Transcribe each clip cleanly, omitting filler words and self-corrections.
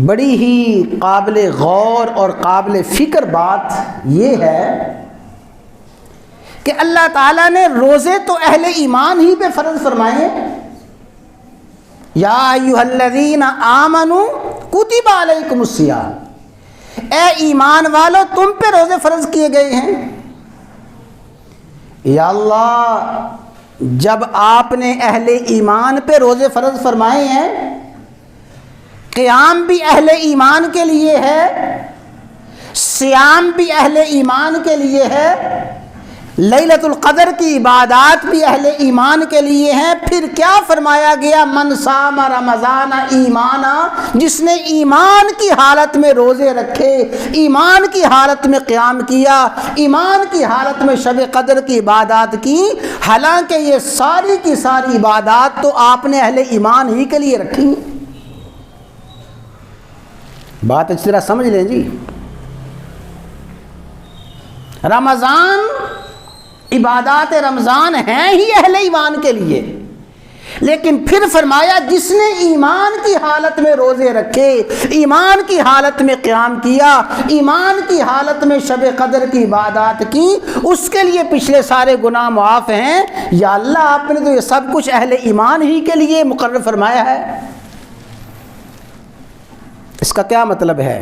بڑی ہی قابل غور اور قابل فکر بات یہ ہے کہ اللہ تعالیٰ نے روزے تو اہل ایمان ہی پہ فرض فرمائے. یا ایھا الذین آمنوا کتب علیکم الصیام، اے ایمان والو تم پہ روزے فرض کیے گئے ہیں. یا اللہ، جب آپ نے اہل ایمان پہ روزے فرض فرمائے ہیں، قیام بھی اہل ایمان کے لیے ہے، صیام بھی اہل ایمان کے لیے ہے، لیلۃ القدر کی عبادات بھی اہل ایمان کے لیے ہیں، پھر کیا فرمایا گیا؟ من صام رمضان ایمانا، جس نے ایمان کی حالت میں روزے رکھے، ایمان کی حالت میں قیام کیا، ایمان کی حالت میں شب قدر کی عبادات کی. حالانکہ یہ ساری کی ساری عبادات تو آپ نے اہل ایمان ہی کے لیے رکھی. بات اچھی طرح سمجھ لیں جی. رمضان، عبادات رمضان ہیں ہی اہل ایمان کے لیے، لیکن پھر فرمایا جس نے ایمان کی حالت میں روزے رکھے، ایمان کی حالت میں قیام کیا، ایمان کی حالت میں شب قدر کی عبادات کی، اس کے لیے پچھلے سارے گناہ معاف ہیں. یا اللہ، آپ نے تو یہ سب کچھ اہل ایمان ہی کے لیے مقرر فرمایا ہے. اس کا کیا مطلب ہے؟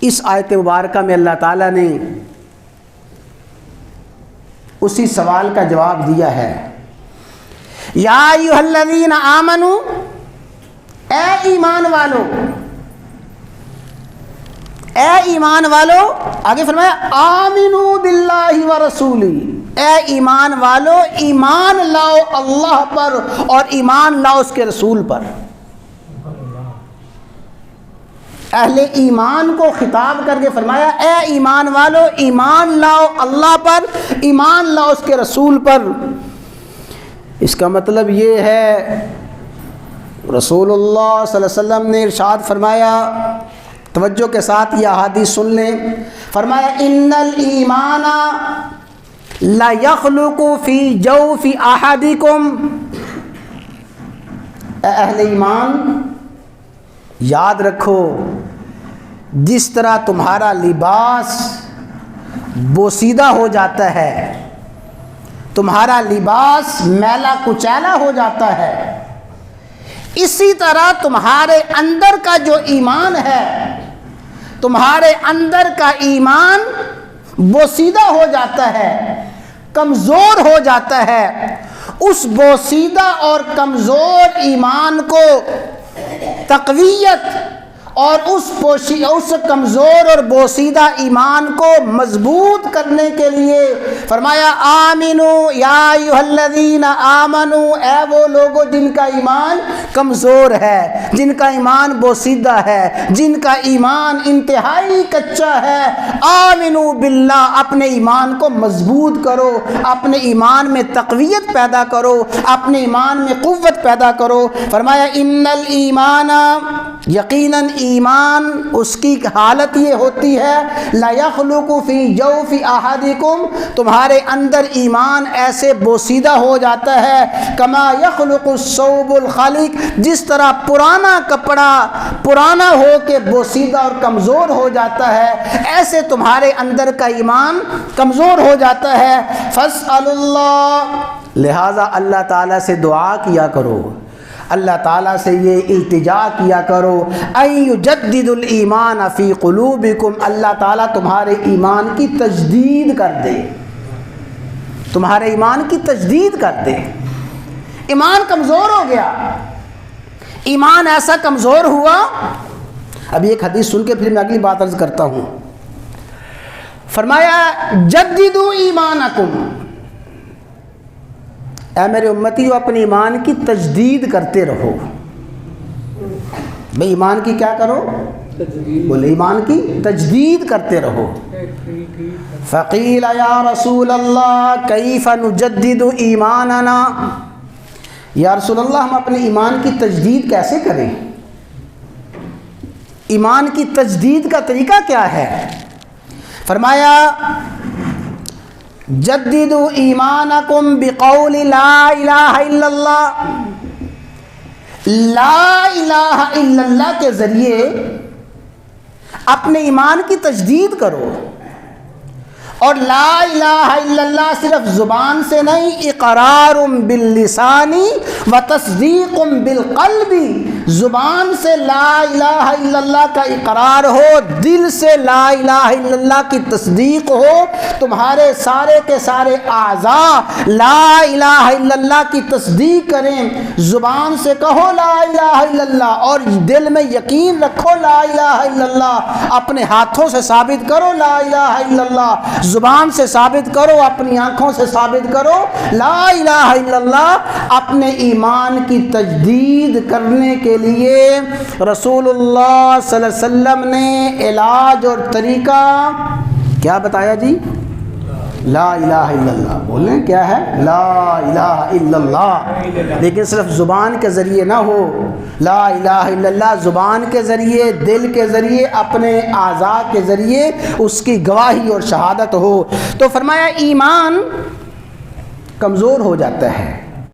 اس آیت مبارکہ میں اللہ تعالیٰ نے اسی سوال کا جواب دیا ہے. یا ایھا الذین آمنوا، اے ایمان والو، اے ایمان والو. آگے فرمایا آمنوا باللہ ورسولہ، اے ایمان والو ایمان لاؤ اللہ پر اور ایمان لاؤ اس کے رسول پر. اہل ایمان کو خطاب کر کے فرمایا اے ایمان والو ایمان لاؤ اللہ پر، ایمان لاؤ اس کے رسول پر. اس کا مطلب یہ ہے رسول اللہ صلی اللہ علیہ وسلم نے ارشاد فرمایا، توجہ کے ساتھ یہ احادیث سن لیں. فرمایا ان الایمان لا یخلق فی جوف احدکم، اے اہل ایمان یاد رکھو، جس طرح تمہارا لباس بوسیدہ ہو جاتا ہے، تمہارا لباس میلا کچیلا ہو جاتا ہے، اسی طرح تمہارے اندر کا جو ایمان ہے، تمہارے اندر کا ایمان بوسیدہ ہو جاتا ہے، کمزور ہو جاتا ہے. اس بوسیدہ اور کمزور ایمان کو تقویت اور اس کمزور اور بوسیدہ ایمان کو مضبوط کرنے کے لیے فرمایا آمنو یا ایھا الذین آمنو، اے وہ لوگوں جن کا ایمان کمزور ہے، جن کا ایمان بوسیدہ ہے، جن کا ایمان انتہائی کچا ہے. آمنو باللہ، اپنے ایمان کو مضبوط کرو، اپنے ایمان میں تقویت پیدا کرو، اپنے ایمان میں قوت پیدا کرو. فرمایا ان الایمان، یقیناً ایمان اس کی حالت یہ ہوتی ہے لا یخلق فی جوف احدکم، تمہارے اندر ایمان ایسے بوسیدہ ہو جاتا ہے کما یخلق الثوب الخلق، جس طرح پرانا کپڑا پرانا ہو کے بوسیدہ اور کمزور ہو جاتا ہے، ایسے تمہارے اندر کا ایمان کمزور ہو جاتا ہے. فاسألوا اللہ، لہذا اللہ تعالیٰ سے دعا کیا کرو، اللہ تعالیٰ سے یہ التجا کیا کرو ان یجدد الایمان فی قلوبکم، اللہ تعالیٰ تمہارے ایمان کی تجدید کر دے، تمہارے ایمان کی تجدید کر دے. ایمان کمزور ہو گیا، ایمان ایسا کمزور ہوا. اب ایک حدیث سن کے پھر میں اگلی بات عرض کرتا ہوں. فرمایا جددوا ایمانکم، اے میرے امتیو اپنے ایمان کی تجدید کرتے رہو. بھئی ایمان کی کیا کرو؟ بولے ایمان کی تجدید کرتے رہو. فقیل یا رسول اللہ کیف نجدد ایماننا، یا رسول اللہ ہم اپنے ایمان کی تجدید کیسے کریں؟ ایمان کی تجدید کا طریقہ کیا ہے؟ فرمایا جددوا ایمانکم بقول لا الہ الا اللہ، لا الہ الا اللہ کے ذریعے اپنے ایمان کی تجدید کرو. اور لا الہ الا اللہ صرف زبان سے نہیں، اقرار باللسان و تصدیق بالقلب. زبان سے لا الہ الا اللہ کا اقرار ہو، دل سے لا الہ الا اللہ کی تصدیق ہو، تمہارے سارے کے سارے اعضاء لا الہ الا اللہ کی تصدیق کریں. زبان سے کہو لا الہ الا اللہ اور دل میں یقین رکھو لا الہ الا اللہ. اپنے ہاتھوں سے ثابت کرو لا الہ الا اللہ، زبان سے ثابت کرو، اپنی آنکھوں سے ثابت کرو لا الہ الا اللہ. اپنے ایمان کی تجدید کرنے کے لیے رسول اللہ صلی اللہ علیہ وسلم نے علاج اور طریقہ کیا بتایا جی؟ لا الہ الا اللہ. بولیں کیا ہے؟ لا الہ الا اللہ. لیکن صرف زبان کے ذریعے نہ ہو، لا الہ الا اللہ زبان کے ذریعے، دل کے ذریعے، اپنے اعضاء کے ذریعے اس کی گواہی اور شہادت ہو. تو فرمایا ایمان کمزور ہو جاتا ہے